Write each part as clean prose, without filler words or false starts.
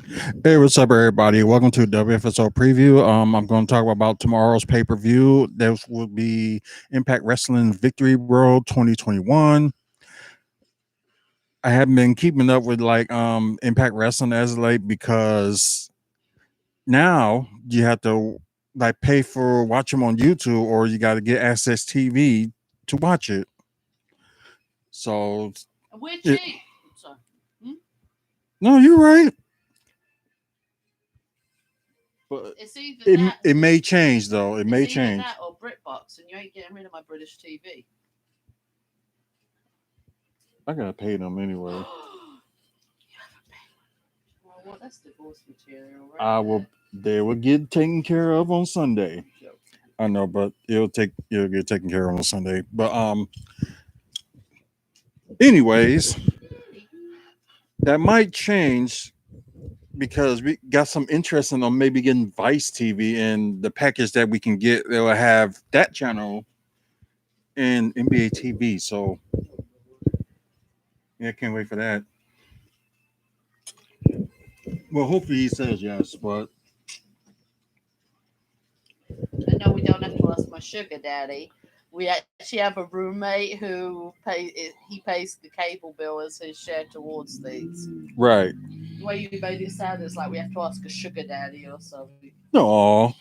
Hey, what's up, everybody? Welcome to WFSO preview. I'm going to talk about tomorrow's pay per view. This will be Impact Wrestling Victory World 2021. I haven't been keeping up with Impact Wrestling as of late because now you have to like pay for watch them on YouTube, or you got to get Access TV to watch it. So We're it, cheap. Sorry. no, you're right, but It's either it that. it may change though. It may It's either change. that or BritBox, and you ain't getting rid of my British TV. I gotta pay them anyway. You haven't paid. Well, what? That's divorce material, right? I will. They will get taken care of on Sunday. Joke. I know, but it'll get taken care of on Sunday. But anyways, that might change because we got some interest in on maybe getting Vice TV and the package that we can get. They'll have that channel and NBA TV. So yeah, can't wait for that. Well, hopefully he says yes, but I know we don't have to ask my sugar daddy. We actually have a roommate who pays the cable bill as his share towards things. right. The way you made it sound is like we have to ask a sugar daddy or something. No.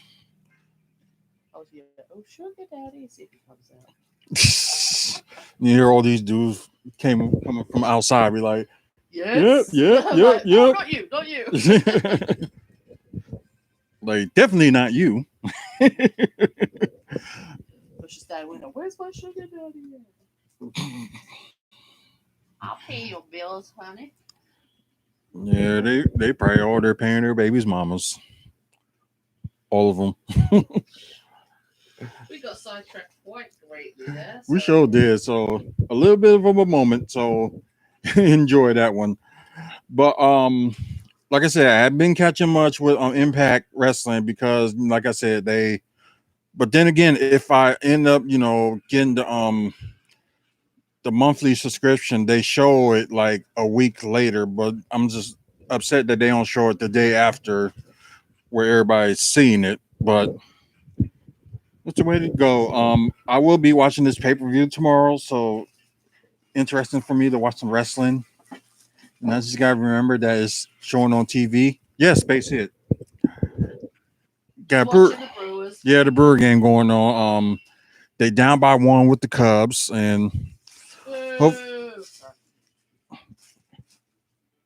Oh yeah. Oh sugar daddy. See if he comes out. You hear all these dudes coming from outside, be like, Yes. yep, I'm like, no, yep. not you, not you. Like, definitely not you. Pushes down window. Where's my sugar daddy? I'll pay your bills, honey. Yeah, they probably all they're paying their babies' mamas, all of them. We got sidetracked quite greatly there. We So. sure did. So a little bit of a moment. So enjoy that one. But like I said, I haven't been catching much with Impact Wrestling because, like I said, they. But then again, if I end up, getting the monthly subscription, they show it like a week later. But I'm just upset that they don't show it the day after, where everybody's seeing it. But that's the way to go. I will be watching this pay per view tomorrow, so interesting for me to watch some wrestling. And I just gotta remember that it's showing on TV. Yeah, Space Hit. Got Watching the Brewers. Yeah, the Brewer game going on. They down by one with the Cubs, and hope.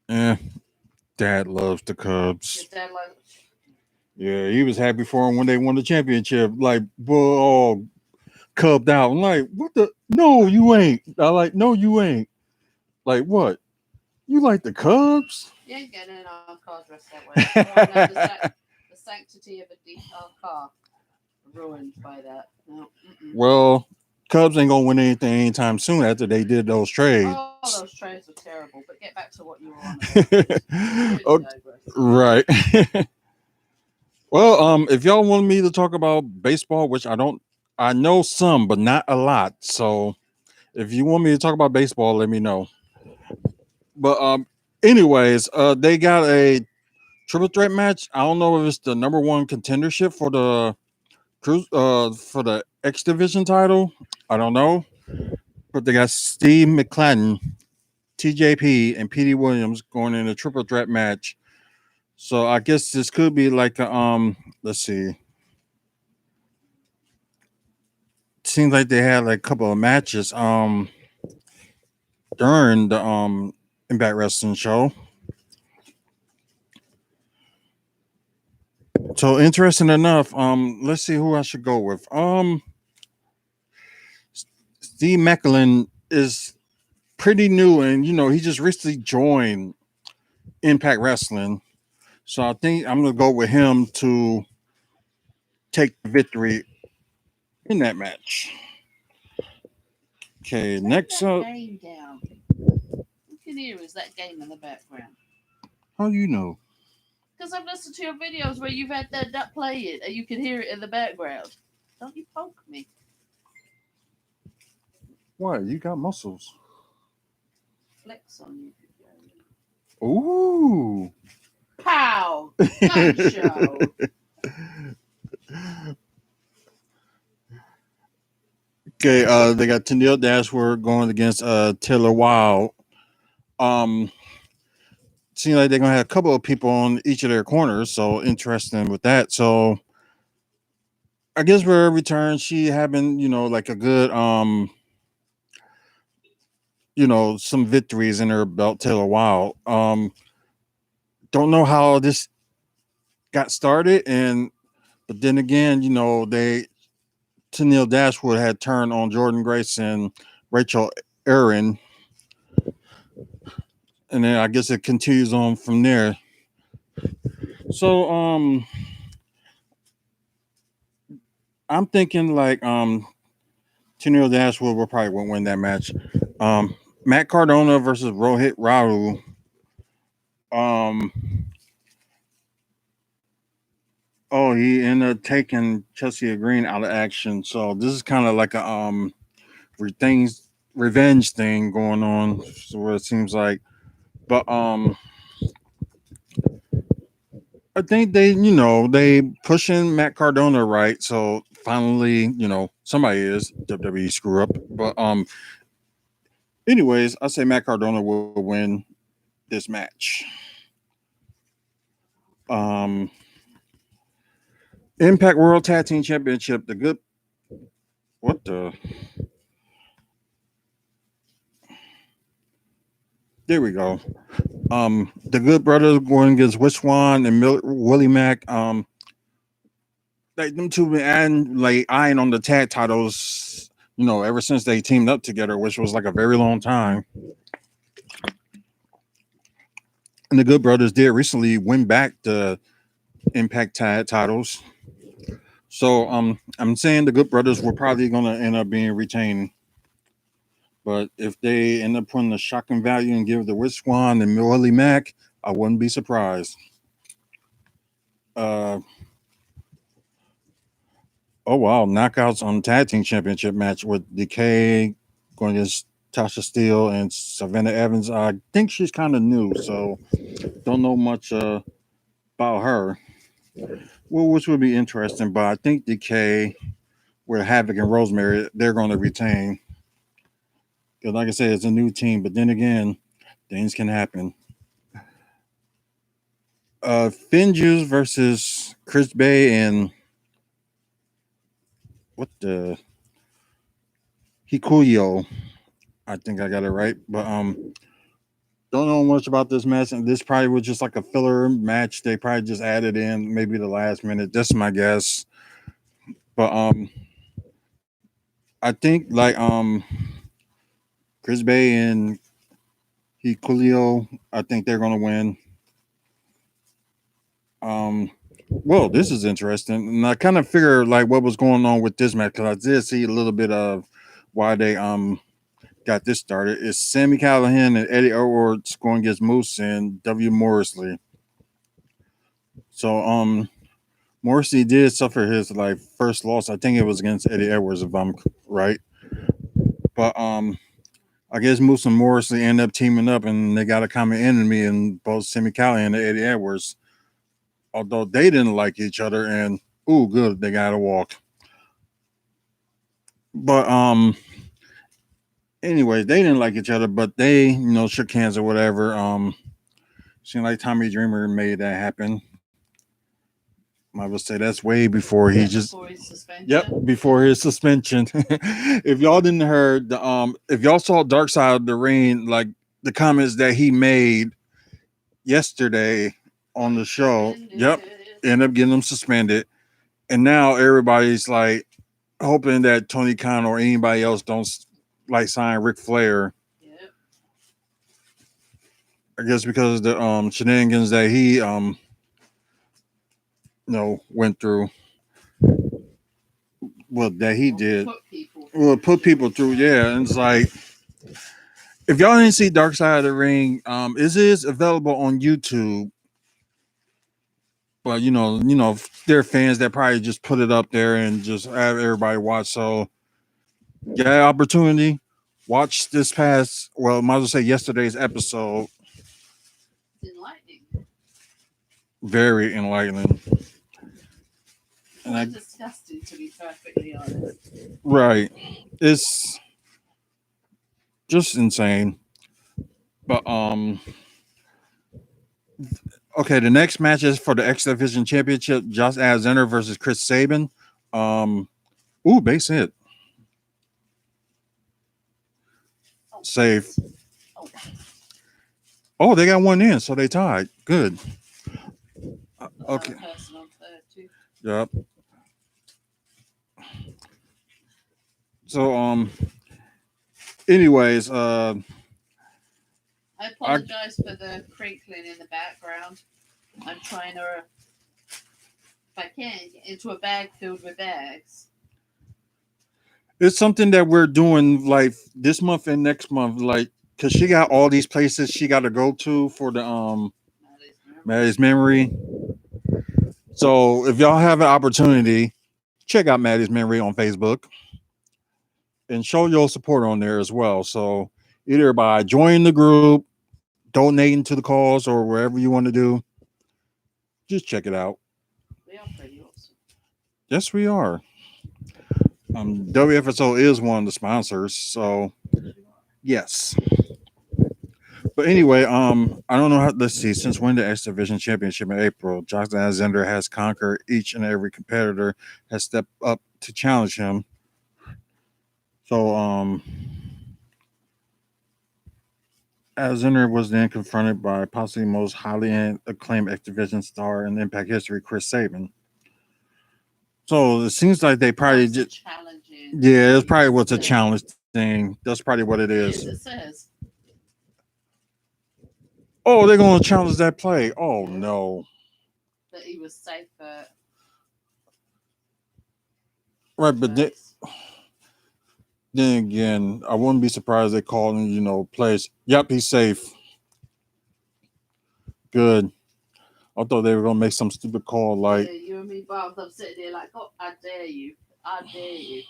Yeah, Dad loves the Cubs. Your dad like. Yeah, he was happy for him when they won the championship. Like, bull all cubbed out. I'm like, what the? No, you ain't. I like, no, you ain't. Like, what? You like the Cubs? You ain't getting in our car dressed that way. You won't know the sanctity of our car ruined by that. No. Well, Cubs ain't gonna win anything anytime soon after they did those trades. Oh, those trades were terrible. But get back to what you were on about. Okay, right. Well, if y'all want me to talk about baseball, which I don't, I know some, but not a lot. So if you want me to talk about baseball, let me know. But anyways, they got a triple threat match. I don't know if it's the number one contendership for the cruise for the X Division title. I don't know. But they got Steve McCladden, TJP, and PD Williams going in a triple threat match. So I guess this could be like a let's see. Seems like they had like a couple of matches during the Impact Wrestling show. So interesting enough, let's see who I should go with. Steve Macklin is pretty new, and he just recently joined Impact Wrestling. So I think I'm gonna go with him to take the victory in that match. Okay, next up. Game down. You can hear is that game in the background. How do you know? Because I've listened to your videos where you've had that play it and you can hear it in the background. Don't you poke me. Why? You got muscles. Flex on you. Ooh. Pow! Gun show. Okay, they got Tennille Dashwood going against Taylor Wilde. Um, Seems like they're gonna have a couple of people on each of their corners, so interesting with that. So I guess for her return, she having like a good some victories in her belt. Taylor Wilde. Don't know how this got started, and but then again, they Tennille Dashwood had turned on Jordan Grace and Rachel Aaron, and then I guess it continues on from there. So I'm thinking like Tennille Dashwood will probably won't win that match. Matt Cardona versus Rohit Rauru. Um oh, he ended up taking Chelsea Green out of action. So this is kind of like a things revenge thing going on. So what it seems like, but I think they pushing Matt Cardona right. So finally, somebody is WWE screw up. But anyways, I say Matt Cardona will win this match. Um, Impact World Tag Team Championship. The good what the there we go. The Good Brothers going against Witch Swan and Willie Mack. Like them two been adding, like eyeing on the tag titles, ever since they teamed up together, which was like a very long time. And the Good Brothers did recently win back the Impact tag titles. So I'm saying the Good Brothers were probably gonna end up being retained. But if they end up putting the shocking value and give the Witch Swan and Willie Mack, I wouldn't be surprised. Uh oh wow, knockouts on tag team championship match with Decay going against Tasha Steele and Savannah Evans. I think she's kind of new, so don't know much about her. Well, which would be interesting, but I think Decay with Havoc and Rosemary, they're going to retain. Because, like I said, it's a new team, but then again, things can happen. Finn Juice versus Chris Bay and what the Hikuyo. I think I got it right, but don't know much about this match, and this probably was just like a filler match. They probably just added in maybe the last minute. That's my guess. But I think like Chris Bay and Hikuleo, I think they're gonna win. Well, this is interesting, and I kind of figured like what was going on with this match because I did see a little bit of why they got this started. It's Sammy Callahan and Eddie Edwards going against Moose and W Morrisley. So Morrissey did suffer his like first loss. I think it was against Eddie Edwards, if I'm right. But I guess Moose and Morrissey end up teaming up, and they got a common enemy in both Sammy Callahan and Eddie Edwards. Although they didn't like each other, and ooh, good, they got to walk. But anyway, they didn't like each other, but they shook hands or whatever. Seemed like Tommy Dreamer made that happen. I would say that's way before he just Before his suspension. yep, before his suspension. If y'all didn't heard the if y'all saw Dark Side of the Ring, like the comments that he made yesterday on the show, yep, end up getting him suspended. And now everybody's like hoping that Tony Khan or anybody else don't like sign Ric Flair. Yep. I guess because of the shenanigans that he went through. Well, that he did. Put people through, yeah. And it's like if y'all didn't see Dark Side of the Ring, it is available on YouTube. But there are fans that probably just put it up there and just have everybody watch. So get an opportunity, watch this past. Well, might as well say yesterday's episode. Enlightening. very enlightening. And Quite disgusting, to be perfectly honest. right, it's just insane. But okay, the next match is for the X Division Championship: Josh Alexander versus Chris Sabin. Um, base hit, Oh, safe. oh, Oh, they got one in, so they tied. Good. another Okay. person on third too. Yep. So anyways, I I apologize for the crinkling in the background. I'm trying to, if I can, get into a bag filled with bags. it's something that we're doing like this month and next month, like because she got all these places she got to go to for the Maddie's memory. Maddie's Memory. So if y'all have an opportunity, check out Maddie's Memory on Facebook and show your support on there as well. So either by joining the group, donating to the cause, or wherever you want to do, just check it out. We are pretty awesome. Yes, we are. WFSO is one of the sponsors, so Yes, you are. yes. But anyway, I don't know how. Let's see. Since when the X Division Championship in April, Josh Alexander has conquered each and every competitor has stepped up to challenge him. So, Alexander was then confronted by possibly most highly acclaimed X Division star in Impact history, Chris Sabin. So it seems like they probably That's a just, challenging yeah, it's thing probably to what's a say. challenge thing. That's probably what it It is. is, it says. Oh, they're going to challenge that play. Oh, Yeah. no. That he was safe at Right, but base. then again, I wouldn't be surprised they call him, plays. Yep, he's safe. Good. I thought they were gonna make some stupid call Yeah, like you and me both. I'm sitting there like, oh, I dare you. I dare you.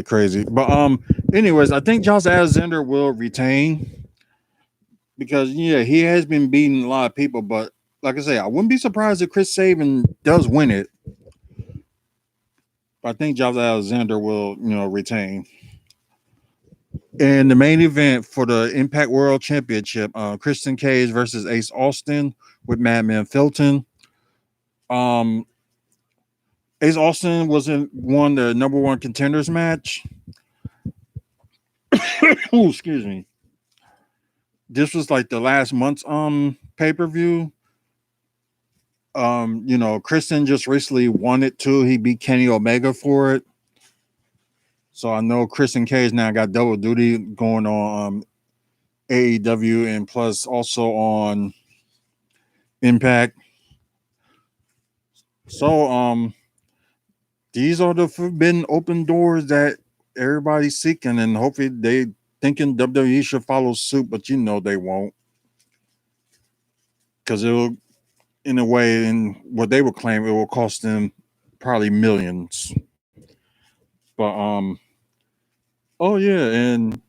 crazy. But anyways, I think Josh Alexander will retain because yeah, he has been beating a lot of people, but like I say, I wouldn't be surprised if Chris Sabin does win it. But I think Josh Alexander will, retain. And the main event for the Impact World Championship, Christian Cage versus Ace Austin with Madman Fulton. Um, Ace Austin was in won the number one contenders match. Oh, excuse me. This was like the last month's pay per view. Christian just recently won it too. He beat Kenny Omega for it. So I know Christian Cage now got double duty going on AEW and plus also on Impact. So these are the forbidden open doors that everybody's seeking, and hopefully they thinking WWE should follow suit, but they won't because it'll, in a way, in what they would claim, it will cost them probably millions. But oh yeah, and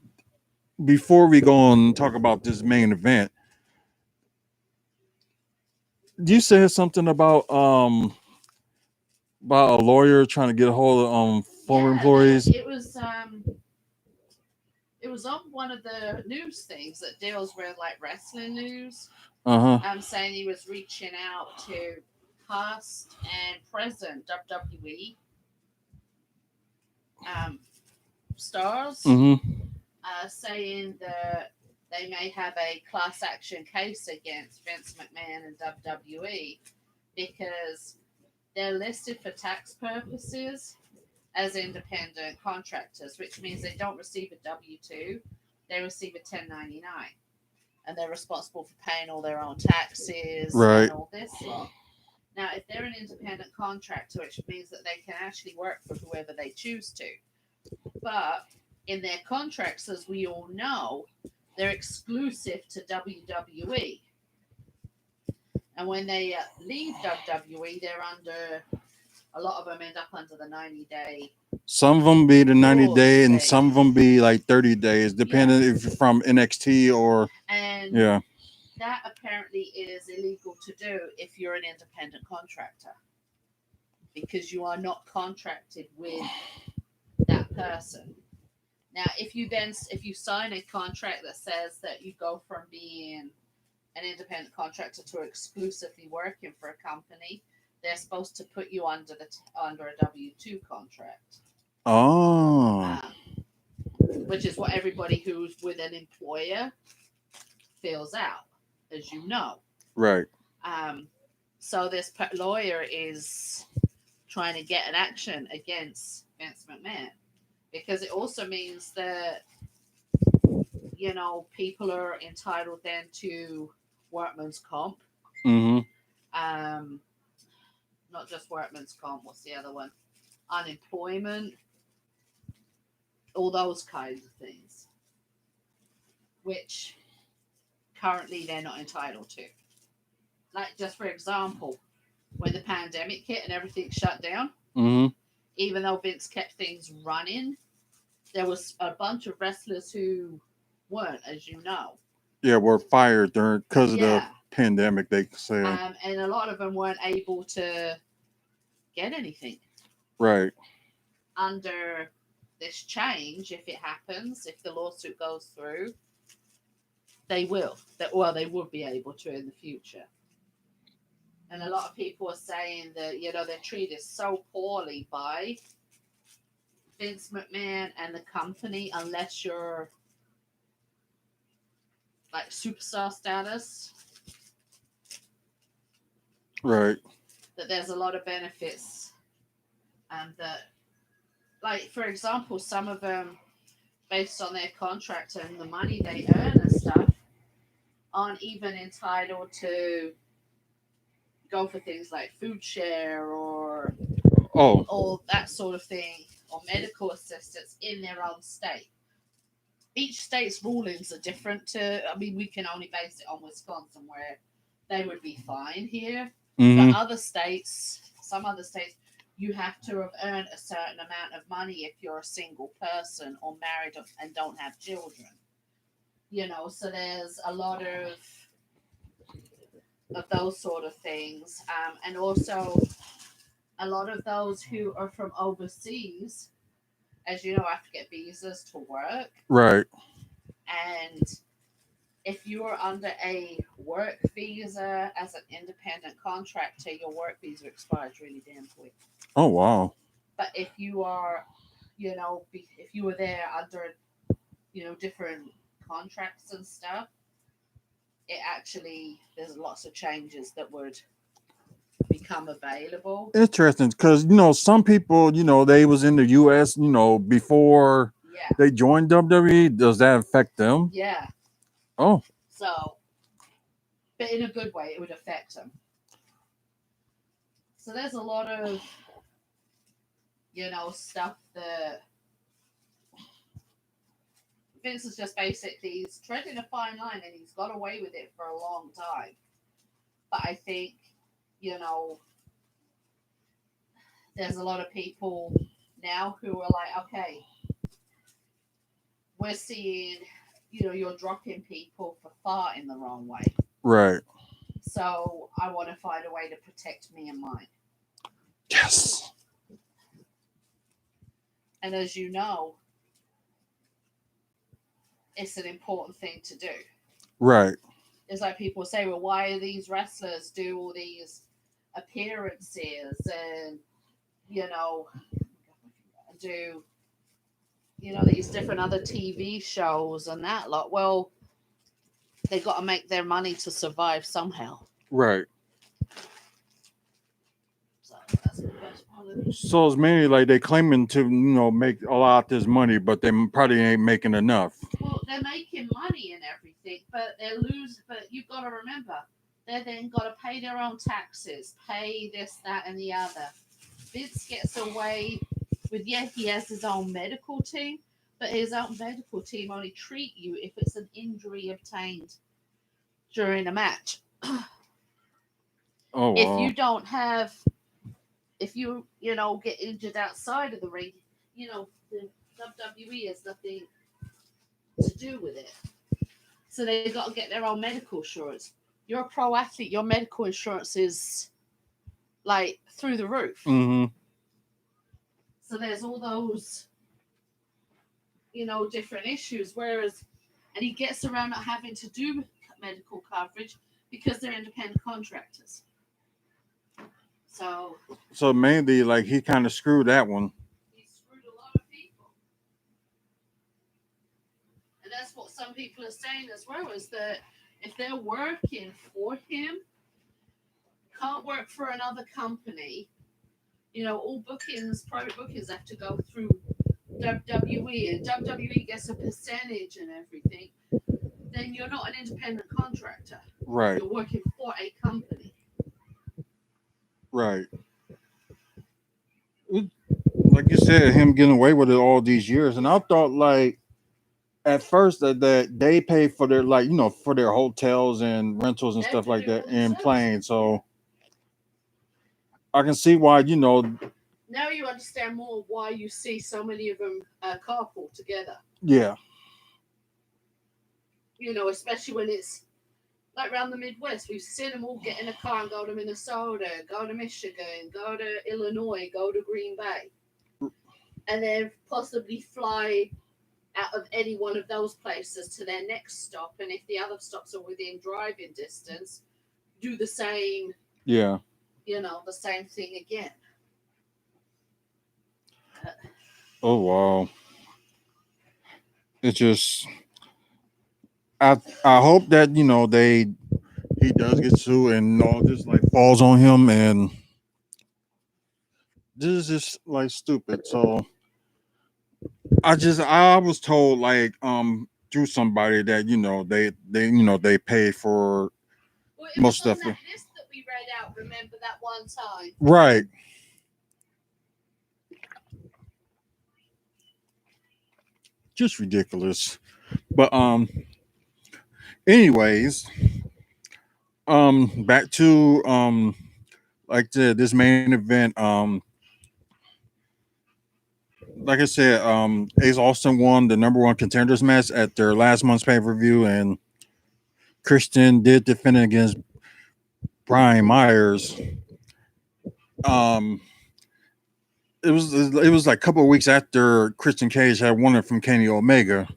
before we go and talk about this main event, you said something about a lawyer trying to get a hold of former Yeah, employees. it was on one of the news things that deals with like wrestling news. Uh-huh. I'm saying he was reaching out to past and present WWE um, stars, Mm-hmm. saying that they may have a class action case against Vince McMahon and WWE because they're listed for tax purposes as independent contractors, which means they don't receive a W 2, they receive a 1099. And they're responsible for paying all their own taxes and Right. all this lot. Now, if they're an independent contractor, which means that they can actually work for whoever they choose to, but in their contracts, as we all know, they're exclusive to WWE. And when they leave WWE, they're under, a lot of them end up under the 90-day Some of them be the 90-day, clause and thing. some of them be like 30 days, Yeah. depending if you're from NXT or And yeah. that apparently is illegal to do if you're an independent contractor because you are not contracted with that person. Now, if you sign a contract that says that you go from being an independent contractor to exclusively working for a company, they're supposed to put you under a W-2 contract, Oh, um, which is what everybody who's with an employer fills out, as you know. right. Um, so this lawyer is trying to get an action against Vince McMahon because it also means that people are entitled then to workman's comp. Mm-hmm. Um, not just workman's comp. What's the other one? Unemployment, all those kinds of things, which currently they're not entitled to. Like just for example, when the pandemic hit and everything shut down, Mm-hmm. even though Vince kept things running, there was a bunch of wrestlers who weren't, as you know. Yeah, were fired during because of the Yeah. pandemic. They say And a lot of them weren't able to get anything right. under this change. If it happens, if the lawsuit goes through, they will. They would be able to in the future. And a lot of people are saying that they're treated so poorly by Vince McMahon and the company unless you're like superstar status. Right. That there's a lot of benefits, and that, like for example, some of them, based on their contract and the money they earn and stuff, aren't even entitled to go for things like food share or Oh, all that sort of thing, or medical assistance in their own state. Each state's rulings are different I mean, we can only base it on Wisconsin where they would be fine here. mm-hmm. But some other states, you have to have earned a certain amount of money if you're a single person or married and don't have children. So there's a lot of those sort of things. And also, a lot of those who are from overseas, as you know, have to get visas to work. Right. And if you are under a work visa as an independent contractor, your work visa expires really damn quick. Oh wow. But if you are, if you were there under, different contracts and stuff, it actually, there's lots of changes that would become available. Interesting, because some people they was in the U.S. before Yeah. they joined WWE. Does that affect them? Yeah. Oh, So, but in a good way, it would affect them. So there's a lot of, stuff that Vince is just basically, he's treading a fine line and he's got away with it for a long time. But I think, there's a lot of people now who are like, okay, we're seeing, you're dropping people for far in the wrong way. right. So I want to find a way to protect me and mine. Yes. And as you know, it's an important thing to do. Right. It's like people say, well, why do these wrestlers do all these appearances and, do, these different other TV shows and that lot? Well, they got to make their money to survive somehow. Right. So that's the best part of it. So it's mainly like they claiming to make a lot of this money, but they probably ain't making enough. Well, they're making money and everything, but they're losing. But you've got to remember, they then got to pay their own taxes, pay this, that, and the other. Vince gets away with, he has his own medical team, but his own medical team only treat you if it's an injury obtained during a match. Oh wow. If you don't have, if you get injured outside of the ring, the WWE has nothing to do with it. So they got to get their own medical insurance. You're a pro athlete, your medical insurance is like through the roof. Mm-hmm. So there's all those, different issues. And he gets around not having to do medical coverage because they're independent contractors. So mainly, like, he kind of screwed that one. He screwed a lot of people. And that's what some people are saying as well, is that if they're working for him, can't work for another company, all private bookings have to go through WWE, and WWE gets a percentage and everything, then you're not an independent contractor. Right. You're working for a company. Right. Like you said, him getting away with it all these years, and I thought, like, at first that they pay for their, like, for their hotels and rentals and stuff like that in planes. So I can see why, Now you understand more why you see so many of them carpool together. Yeah. Especially when it's like around the Midwest. We've seen them all get in a car and go to Minnesota, go to Michigan, go to Illinois, go to Green Bay. And then possibly fly out of any one of those places to their next stop. And if the other stops are within driving distance, do the same. Yeah. The same thing again. Oh, wow. It's just, I hope that, he does get sued and all this, like, falls on him, and this is just, like, stupid. So I was told, like, through somebody that, they pay for most stuff. That list that we read out, remember that one time? Right. Just ridiculous. But anyways, back to like this main event. Like I said, Ace Austin won the number one contenders match at their last month's pay-per-view, and Christian did defend against Brian Myers. It was like a couple of weeks after Christian Cage had won it from Kenny Omega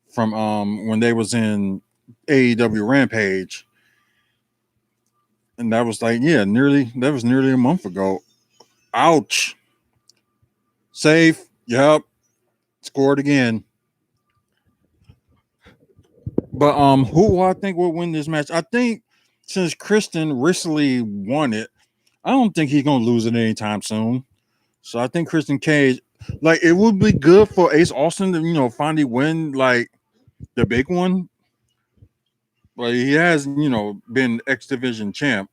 from when they was in AEW Rampage. And that was like, nearly a month ago. Ouch. Safe. Yep. Scored again. But who I think will win this match? I think since Christian recently won it, I don't think he's gonna lose it anytime soon. So I think Christian Cage, like, it would be good for Ace Austin to, finally win, like, the big one. But he has, been X Division champ.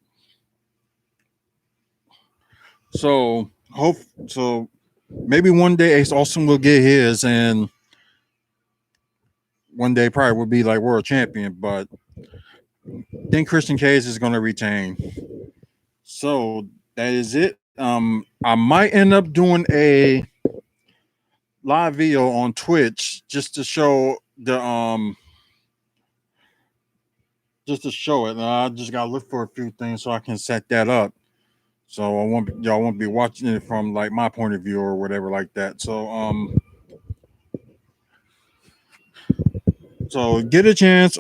So maybe one day Ace Austin will get his, and one day probably will be like world champion. But I think Christian Cage is gonna retain. So that is it. I might end up doing a live video on Twitch just to show just to show it. And I just gotta look for a few things so I can set that up. So y'all won't be watching it from, like, my point of view or whatever like that. So get a chance,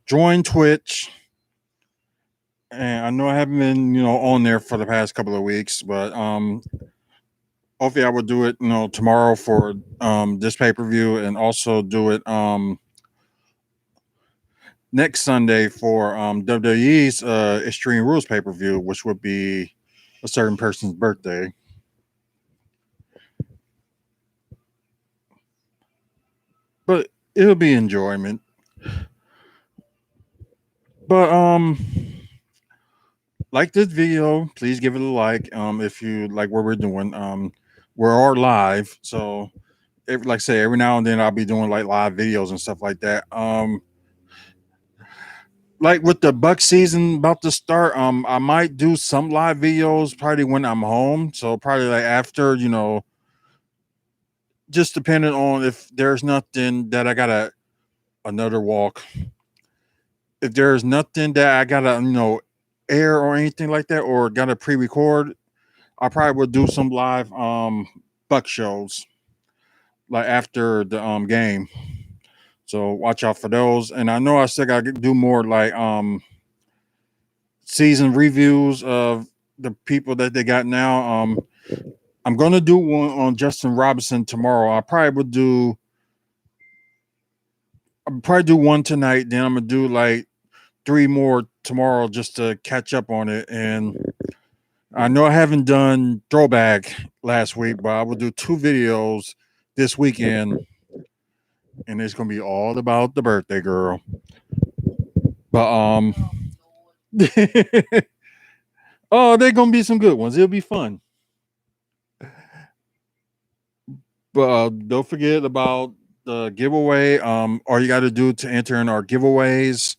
join Twitch. And I know I haven't been, on there for the past couple of weeks, but hopefully I will do it, tomorrow for this pay-per-view, and also do it next Sunday for WWE's Extreme Rules pay-per-view, which would be a certain person's birthday. But it'll be enjoyment. But like this video, please give it a like. If you like what we're doing. We're all live, so like I say, every now and then I'll be doing, like, live videos and stuff like that. Like with the Buck season about to start, I might do some live videos probably when I'm home. So probably, like, after, just depending on if there's nothing that I gotta another walk. If there's nothing that I gotta, air or anything like that, or gotta pre-record, I probably would do some live buck shows like after the game. So watch out for those. And I know I still gotta do more like season reviews of the people that they got now. I'm gonna do one on Justin Robinson tomorrow. I'll probably do one tonight. Then I'm gonna do like three more tomorrow just to catch up on it. And I know I haven't done throwback last week, but I will do two videos this weekend, and it's gonna be all about the birthday girl. But oh, they're gonna be some good ones. It'll be fun. But don't forget about the giveaway. All you got to do to enter in our giveaways,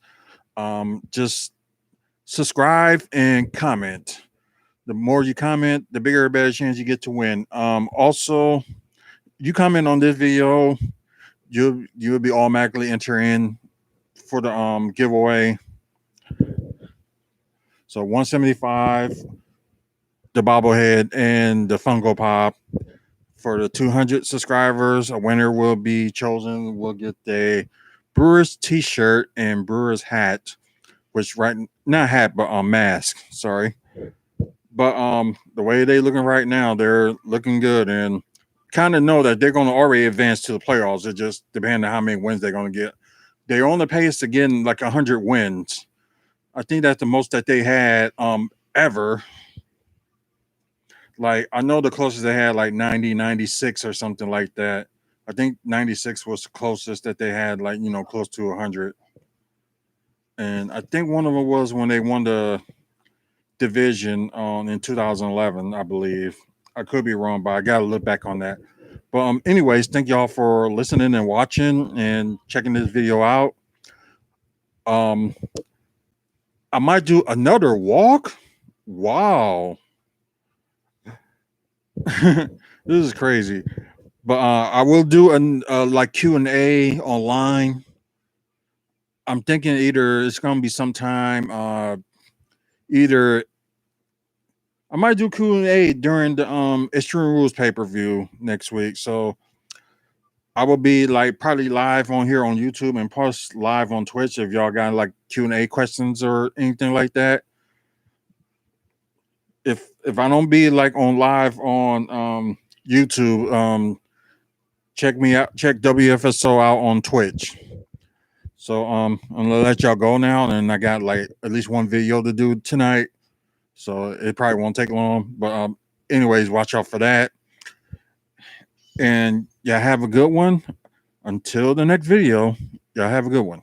just subscribe and comment. The more you comment, the bigger, better chance you get to win. Also, you comment on this video, you'll be automatically entering for the giveaway. So 175, the bobblehead, and the Funko Pop. For the 200 subscribers, a winner will be chosen. We'll get a Brewers T-shirt and Brewers hat, which not hat but mask. Sorry, but the way they looking right now, they're looking good, and kind of know that they're going to already advance to the playoffs. It just depends on how many wins they're going to get. They're on the pace to getting like 100 wins. I think that's the most that they had ever. Like I know the closest they had like 90, 96 or something like that. I think 96 was the closest that they had, like, close to 100. And I think one of them was when they won the division in 2011, I believe. I could be wrong, but I got to look back on that. But anyways, thank y'all for listening and watching and checking this video out. Um, I might do another walk. Wow. This is crazy. But I will do an like Q&A online. I'm thinking either it's gonna be sometime either I might do Q&A during the Extreme Rules pay-per-view next week. So I will be like probably live on here on YouTube and post live on Twitch if y'all got like Q&A questions or anything like that. If I don't be like on live on YouTube, check me out, check WFSO out on Twitch. So I'm gonna let y'all go now, and I got like at least one video to do tonight, so it probably won't take long. But anyways, watch out for that, and yeah, have a good one. Until the next video, y'all have a good one.